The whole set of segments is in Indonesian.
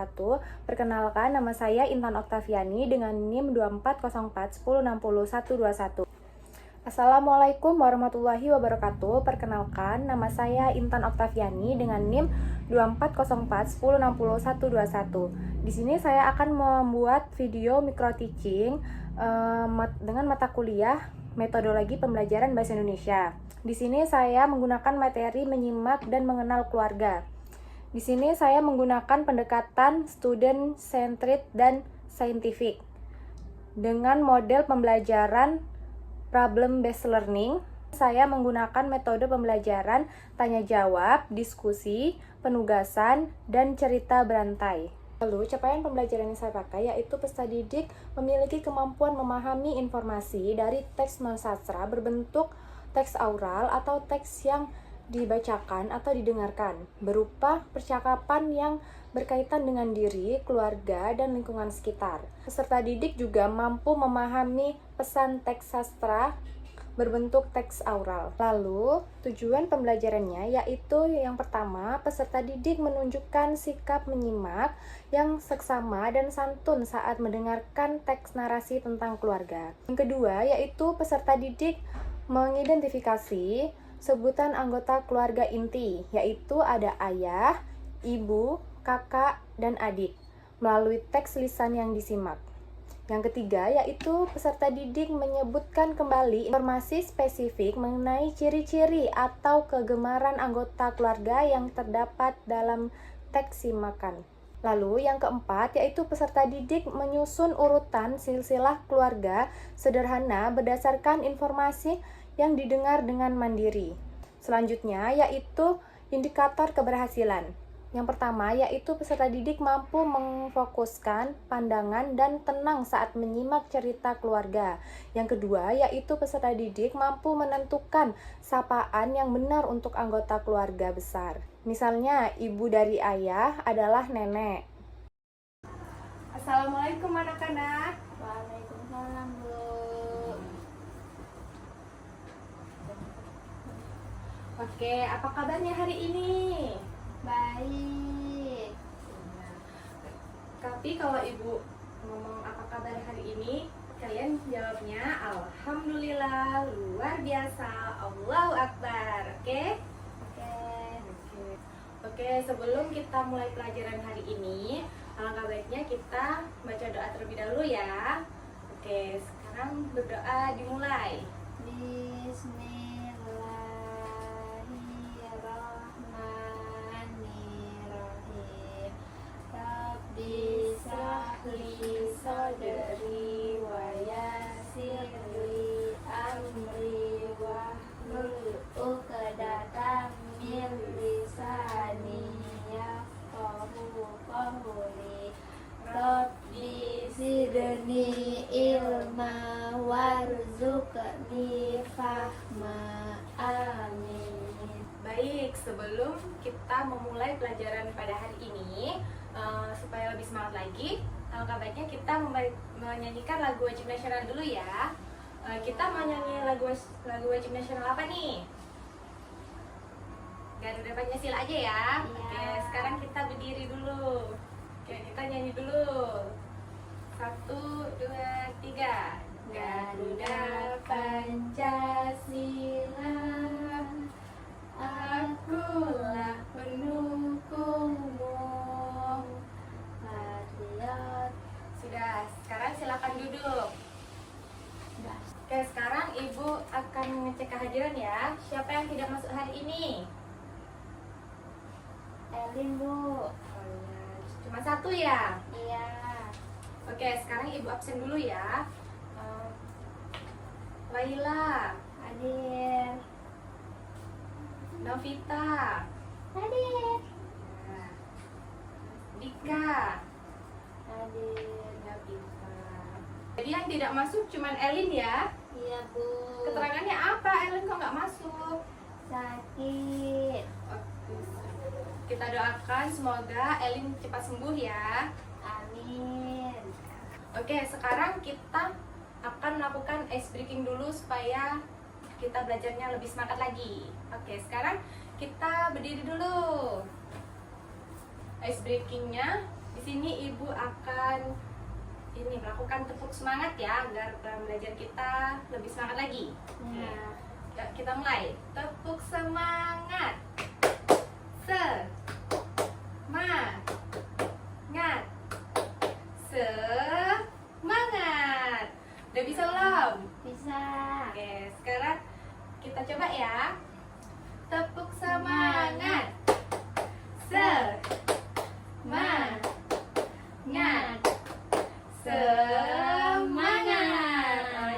wabarakatuh. Perkenalkan, nama saya Intan Oktaviani dengan NIM 240410602121. Assalamualaikum warahmatullahi wabarakatuh. Perkenalkan, nama saya Intan Oktaviani dengan NIM 240410602121. Di sini saya akan membuat video micro teaching dengan mata kuliah metodologi pembelajaran bahasa Indonesia. Di sini saya menggunakan materi menyimak dan mengenal keluarga. Di sini saya menggunakan pendekatan student centered dan scientific dengan model pembelajaran problem based learning. Saya menggunakan metode pembelajaran tanya jawab, diskusi, penugasan, dan cerita berantai. Lalu, capaian pembelajaran yang saya pakai yaitu peserta didik memiliki kemampuan memahami informasi dari teks non-sastra berbentuk teks aural atau teks yang dibacakan atau didengarkan, berupa percakapan yang berkaitan dengan diri, keluarga, dan lingkungan sekitar. Peserta didik juga mampu memahami pesan teks sastra berbentuk teks aural. Lalu, tujuan pembelajarannya yaitu yang pertama, peserta didik menunjukkan sikap menyimak yang seksama dan santun saat mendengarkan teks narasi tentang keluarga. Yang kedua, yaitu peserta didik mengidentifikasi sebutan anggota keluarga inti, yaitu ada ayah, ibu, kakak, dan adik, melalui teks lisan yang disimak. Yang ketiga, yaitu peserta didik menyebutkan kembali informasi spesifik mengenai ciri-ciri atau kegemaran anggota keluarga yang terdapat dalam teks simakan. Lalu yang keempat, yaitu peserta didik menyusun urutan silsilah keluarga sederhana berdasarkan informasi yang didengar dengan mandiri. Selanjutnya, yaitu indikator keberhasilan. Yang pertama, yaitu peserta didik mampu memfokuskan pandangan dan tenang saat menyimak cerita keluarga. Yang kedua, yaitu peserta didik mampu menentukan sapaan yang benar untuk anggota keluarga besar. Misalnya, ibu dari ayah adalah nenek. Assalamualaikum anak-anak. Waalaikumsalam, Bu. Oke, apa kabarnya hari ini? Baik. Tapi kalau ibu ngomong apa kabar hari ini, kalian jawabnya alhamdulillah, luar biasa, Allahu Akbar. Oke? Oke, sebelum kita mulai pelajaran hari ini, alangkah baiknya kita baca doa terlebih dahulu ya. Oke, sekarang berdoa dimulai. Bismillahirrahmanirrahim. Rabbi sahli sadri wa yassirli amri wahlul 'uqdatam min lisani yafqahu qawli. Rabbi zidni ilma warzuqni fahma. Amin. Baik, sebelum kita memulai pelajaran pada hari ini, supaya lebih semangat lagi, alangkah baiknya kita menyanyikan lagu wajib nasional dulu ya. Kita mau nyanyi lagu wajib nasional apa nih? Garuda Pancasila aja ya. Iya. Oke, sekarang kita berdiri dulu. Oke, kita nyanyi dulu. 1, 2, 3. Garuda Pancasila, akulah pendukungmu, Patriot. Sudah, sekarang silakan duduk. Oke, sekarang ibu akan ngecek kehadiran ya. Siapa yang tidak masuk hari ini? Elin, Bu. Cuma satu ya? Iya. Oke, sekarang ibu absen dulu ya. Laila, Hadir. Novita, Hadir. nah, Dika, Hadir. Novita. Jadi yang tidak masuk cuman Elin ya? Iya, Bu. Keterangannya apa? Elin kok nggak masuk? Sakit. Kita doakan semoga Elin cepat sembuh ya. Amin. Oke, sekarang kita akan melakukan ice breaking dulu supaya kita belajarnya lebih semangat lagi. Oke, sekarang kita berdiri dulu. Ice breakingnya Di sini ibu akan melakukan tepuk semangat ya agar belajar kita lebih semangat lagi. Ya. Ya, kita mulai. Tepuk semangat. Semangat. Semangat. Udah bisa belum? Bisa. Oke, sekarang kita coba ya. Tepuk semangat. Semangat. Semangat.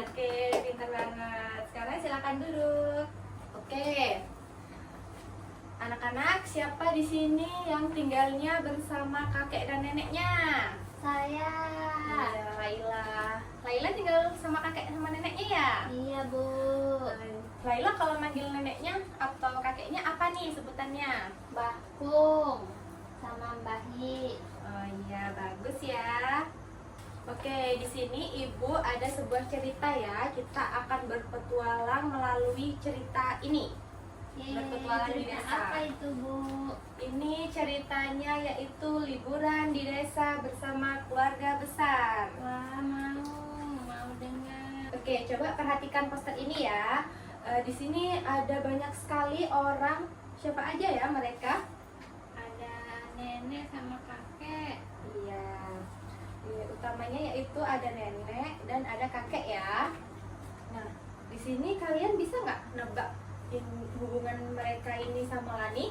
Oke, pintar banget. Sekarang silakan duduk. Oke. Anak-anak, siapa di sini yang tinggalnya bersama kakek dan neneknya? Saya. Iya, Laila. Laila tinggal sama kakek sama neneknya ya? Iya, Bu. Laila kalau manggil neneknya atau kakeknya apa nih sebutannya? Bakung sama Mbah Hi. Oh iya, bagus ya. Oke, di sini Ibu ada sebuah cerita ya. Kita akan berpetualang melalui cerita ini. Berpetualang di Cerita desa. apa itu, Bu? Ini ceritanya yaitu liburan di desa bersama keluarga besar. Wah, mau dengar. Oke, coba perhatikan poster ini ya. Di sini ada banyak sekali orang. Siapa aja ya mereka? Ada nenek sama kakek. Iya. Utamanya yaitu ada nenek dan ada kakek ya. Nah, di sini kalian bisa nggak nebak hubungan mereka ini sama Lani?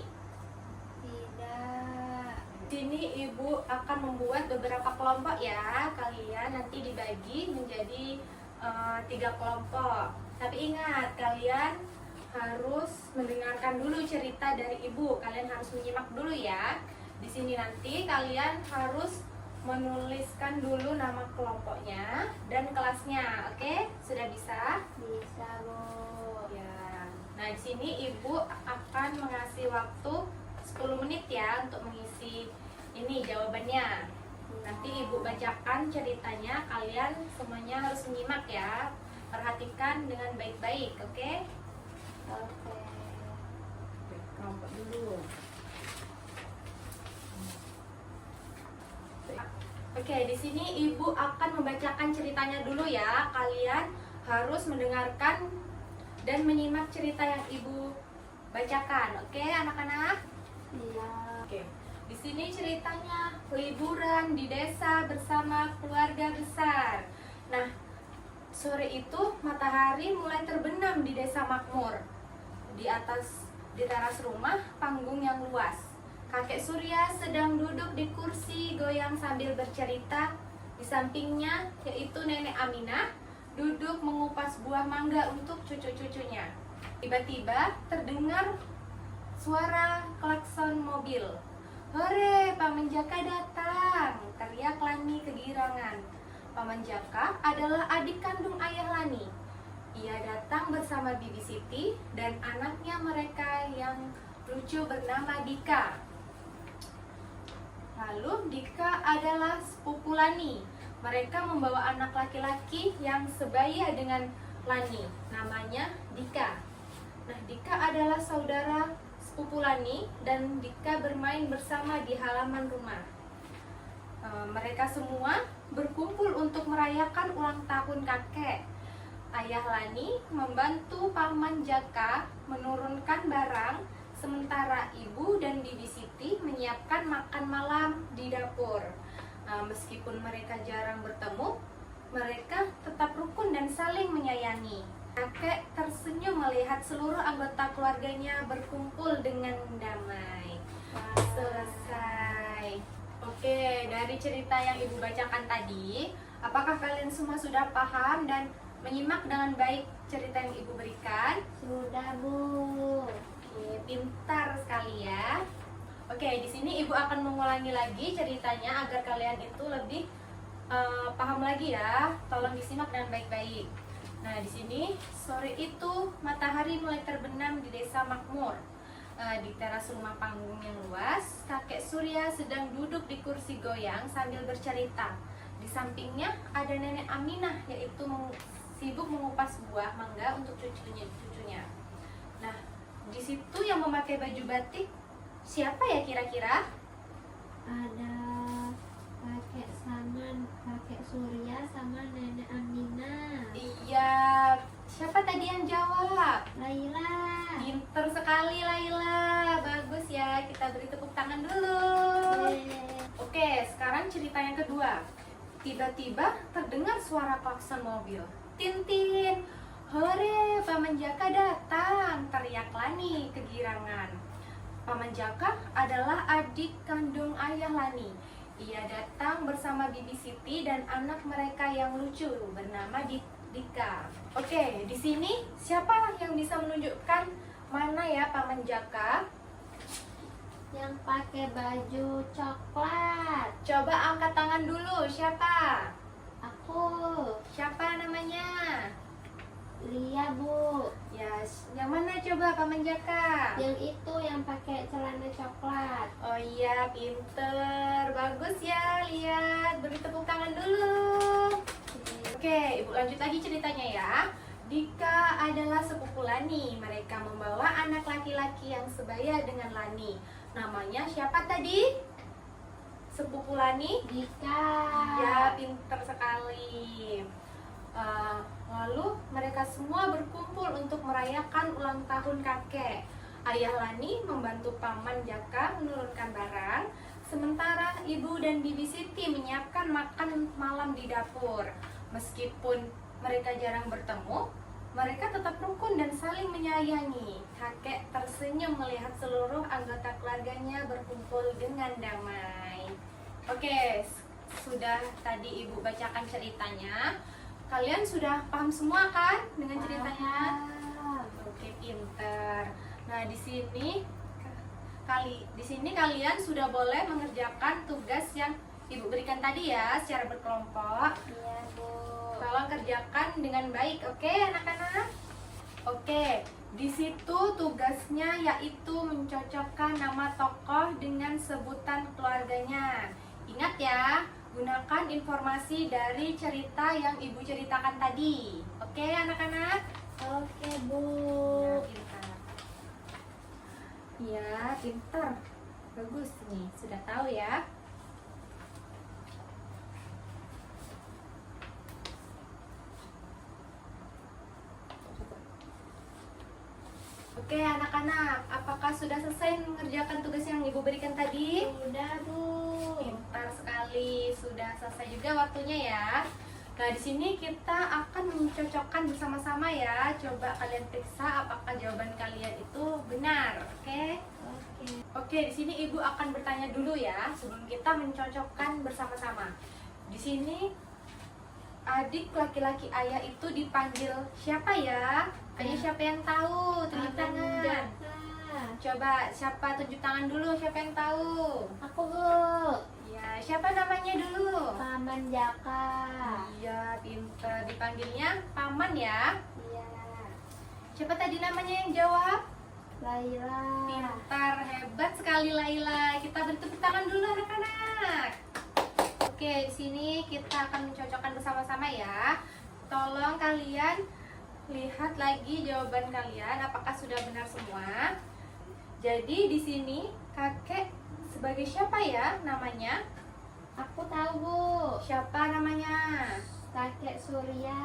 Tidak. Di sini Ibu akan membuat beberapa kelompok ya. Kalian nanti dibagi menjadi 3 kelompok. Tapi ingat, kalian harus mendengarkan dulu cerita dari Ibu. Kalian harus menyimak dulu ya. Di sini nanti kalian harus menuliskan dulu nama kelompoknya dan kelasnya. Oke? Sudah bisa? Bisa, Bu. Ya. Nah, di sini Ibu akan mengasih waktu 10 menit ya untuk mengisi ini jawabannya. Nanti Ibu bacakan ceritanya, kalian semuanya harus menyimak ya. Perhatikan dengan baik-baik, oke? Oke. Kelompok dulu. Oke, di sini Ibu akan membacakan ceritanya dulu ya. Kalian harus mendengarkan dan menyimak cerita yang Ibu bacakan. Oke, anak-anak? Iya. Oke. Di sini ceritanya liburan di desa bersama keluarga besar. Nah, sore itu matahari mulai terbenam di desa makmur. Di teras rumah panggung yang luas. Kakek Surya sedang duduk di kursi goyang sambil bercerita. Di sampingnya yaitu Nenek Aminah duduk mengupas buah mangga untuk cucu-cucunya. Tiba-tiba terdengar suara klakson mobil. "Hore, Paman Jaka datang!" teriak Lani kegirangan. Paman Jaka adalah adik kandung ayah Lani. Ia datang bersama Bibi Siti dan anaknya mereka yang lucu bernama Dika. Lalu Dika adalah sepupu Lani. Mereka membawa anak laki-laki yang sebaya dengan Lani. Namanya Dika. Nah, Dika adalah saudara sepupu Lani dan Dika bermain bersama di halaman rumah. Mereka semua berkumpul untuk merayakan ulang tahun kakek. Ayah Lani membantu Paman Jaka menurunkan barang, sementara ibu dan Bibi Siti menyiapkan makan malam di dapur. Meskipun mereka jarang bertemu, mereka tetap rukun dan saling menyayangi. Kakek tersenyum melihat seluruh anggota keluarganya berkumpul dengan damai. Selesai. Oke, dari cerita yang ibu bacakan tadi, apakah kalian semua sudah paham dan menyimak dengan baik cerita yang ibu berikan? Sudah, Bu. Oke, pintar sekali ya. Oke, di sini ibu akan mengulangi lagi ceritanya agar kalian itu lebih paham lagi ya. Tolong disimak dengan baik-baik. Nah, di sini sore itu matahari mulai terbenam di desa makmur. Di teras rumah panggung yang luas, kakek Surya sedang duduk di kursi goyang sambil bercerita. Di sampingnya ada nenek Aminah, yaitu sibuk mengupas buah mangga untuk cucunya. Nah, di situ yang memakai baju batik siapa ya kira-kira? Ada kakek Surya sama nenek Amina. Iya, siapa tadi yang jawab? Laila. Pinter sekali Laila, bagus ya, kita beri tepuk tangan dulu. Oke, sekarang cerita yang kedua. Tiba-tiba terdengar suara klakson mobil. Tintin, hore, Paman Jaka datang, teriak Lani kegirangan. Paman Jaka adalah adik kandung ayah Lani. Ia datang bersama Bibi Siti dan anak mereka yang lucu bernama Dika. Oke, di sini siapa yang bisa menunjukkan mana ya Paman Jaka? Yang pakai baju coklat. Coba angkat tangan dulu, siapa? Aku. Siapa namanya? Lia, Bu. Ya, yang mana coba Paman Jaka? Yang itu yang pakai celana coklat. Oh iya, pinter. Bagus ya, lihat. Beri tepuk tangan dulu. Oke, Ibu lanjut lagi ceritanya ya. Dika adalah sepupu Lani. Mereka membawa anak laki-laki yang sebaya dengan Lani. Namanya siapa tadi? Sepupu Lani? Dika. Ya, pinter sekali. Lalu mereka semua berkumpul untuk merayakan ulang tahun kakek. Ayah Lani membantu Paman Jaka menurunkan barang, sementara Ibu dan Bibi Siti menyiapkan makan malam di dapur. Meskipun mereka jarang bertemu, mereka tetap rukun dan saling menyayangi. Kakek tersenyum melihat seluruh anggota keluarganya berkumpul dengan damai. Oke, sudah tadi Ibu bacakan ceritanya. Kalian sudah paham semua kan dengan ceritanya? Oke, pinter. Nah, di sini kalian sudah boleh mengerjakan tugas yang Ibu berikan tadi ya secara berkelompok. Iya, Bu. Tolong kerjakan dengan baik, oke anak-anak? Oke, di situ tugasnya yaitu mencocokkan nama tokoh dengan sebutan keluarganya. Ingat ya, gunakan informasi dari cerita yang Ibu ceritakan tadi. Oke anak-anak? Oke, Bu. Ya, pintar. Ya, pintar. Bagus nih, sudah tahu ya. Oke anak-anak, apakah sudah selesai mengerjakan tugas yang Ibu berikan tadi? Sudah, Bu. Pintar sekali, sudah selesai juga waktunya ya. Nah, di sini kita akan mencocokkan bersama-sama ya. Coba kalian periksa apakah jawaban kalian itu benar, oke? Oke. Oke, di sini Ibu akan bertanya dulu ya sebelum kita mencocokkan bersama-sama. Di sini adik laki-laki ayah itu dipanggil siapa ya? Ayah siapa yang tahu? Tunjuk Paman tangan. Jaka. Coba siapa tunjuk tangan dulu? Siapa yang tahu? Aku, Bu. Ya, siapa namanya dulu? Paman Jaka. Iya, pinter. Dipanggilnya Paman ya. Iya. Siapa tadi namanya yang jawab? Laila. Pintar, hebat sekali Laila. Kita beri tepuk tangan dulu anak-anak. Oke, di sini kita akan mencocokkan bersama-sama ya. Tolong kalian lihat lagi jawaban kalian apakah sudah benar semua. Jadi di sini kakek sebagai siapa ya namanya? Aku tahu, Bu. Siapa namanya? Kakek Surya.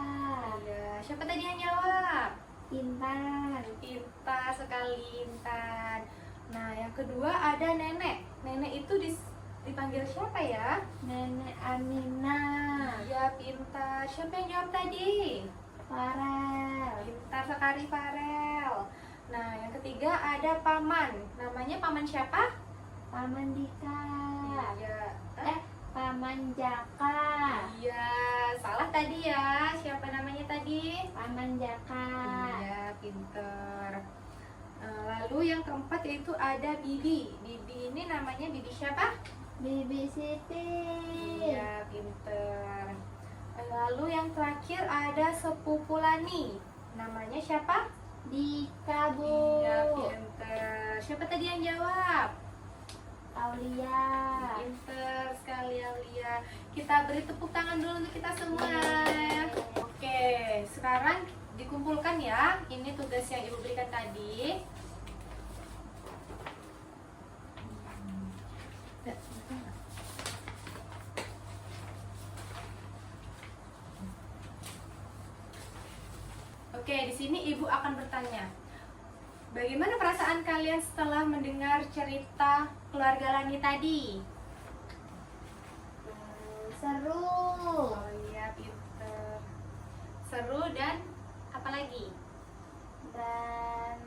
Iya, siapa tadi yang jawab? Intan. Pintar sekali Intan. Nah, yang kedua ada nenek. Nenek itu dipanggil siapa ya? Nenek Amina. Iya, pintar. Siapa yang jawab tadi? Farel. Pintar sekali Farel. Nah, yang ketiga ada paman. Namanya paman siapa? Paman Dika. Iya. Paman Jaka. Iya, salah tadi ya. Siapa namanya tadi? Paman Jaka. Iya, pintar. Lalu yang keempat yaitu ada Bibi. Bibi ini namanya Bibi siapa? Bibi Siti. Iya, pintar. Lalu yang terakhir ada sepupu Lani. Namanya siapa? Dika, Bu. Iya, pintar. Siapa tadi yang jawab? Aulia. Pintar sekali Aulia. Kita beri tepuk tangan dulu untuk kita semua. Oke, sekarang dikumpulkan ya. Ini tugas yang Ibu berikan tadi. Oke, di sini Ibu akan bertanya. Bagaimana perasaan kalian setelah mendengar cerita keluarga Lani tadi? Seru. Oh iya, pinter. Seru dan apa lagi? Dan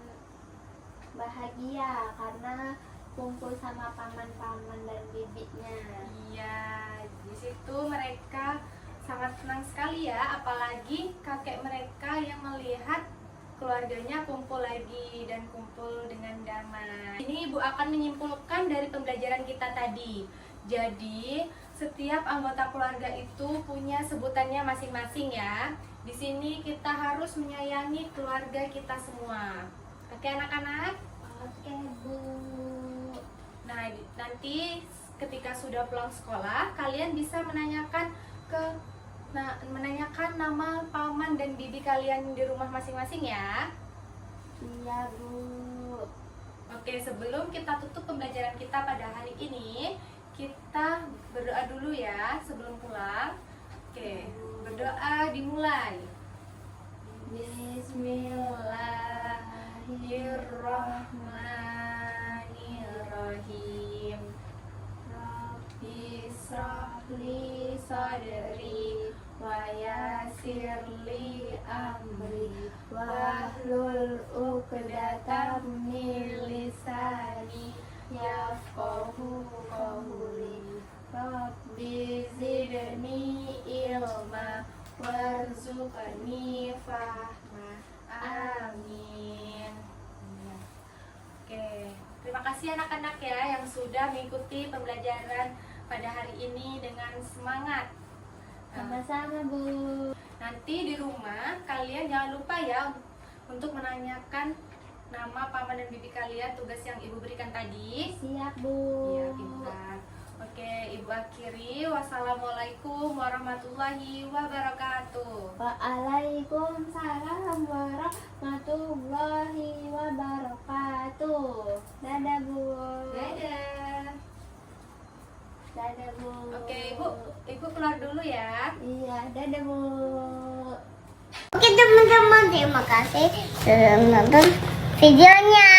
bahagia karena kumpul sama paman-paman dan bibitnya. Iya, di situ mereka sangat senang sekali ya, apalagi kakek mereka yang melihat keluarganya kumpul lagi dan kumpul dengan damai. Ini Ibu akan menyimpulkan dari pembelajaran kita tadi. Jadi, setiap anggota keluarga itu punya sebutannya masing-masing ya. Di sini kita harus menyayangi keluarga kita semua. Oke anak-anak? Oke, Bu. Nah, nanti ketika sudah pulang sekolah, kalian bisa menanyakan nama paman dan bibi kalian di rumah masing-masing ya. Iya, Bu. Oke, sebelum kita tutup pembelajaran kita pada hari ini, kita berdoa dulu ya sebelum pulang. Oke, berdoa dimulai. Bismillahirrahmanirrahim. Rabbi shrahli sadri wa yassirli amri wahlul 'uqdatam min lisani yafqahu qawli. Rabbi zidni ilma warzuqni fahma. Amin. Oke, terima kasih anak-anak ya yang sudah mengikuti pembelajaran pada hari ini dengan semangat. Sama-sama, Bu. Nanti di rumah kalian jangan lupa ya untuk menanyakan nama paman dan bibi kalian, tugas yang Ibu berikan tadi. Siap, Bu. Iya, pintar. Oke, Ibu akhiri. Wassalamualaikum warahmatullahi wabarakatuh. Waalaikumsalam warahmatullahi wabarakatuh. Dadah, Bu. Dadah. Dadah, Bu. Oke, Ibu keluar dulu ya. Iya, dadah, Bu. Oke teman-teman, terima kasih sudah menonton videonya.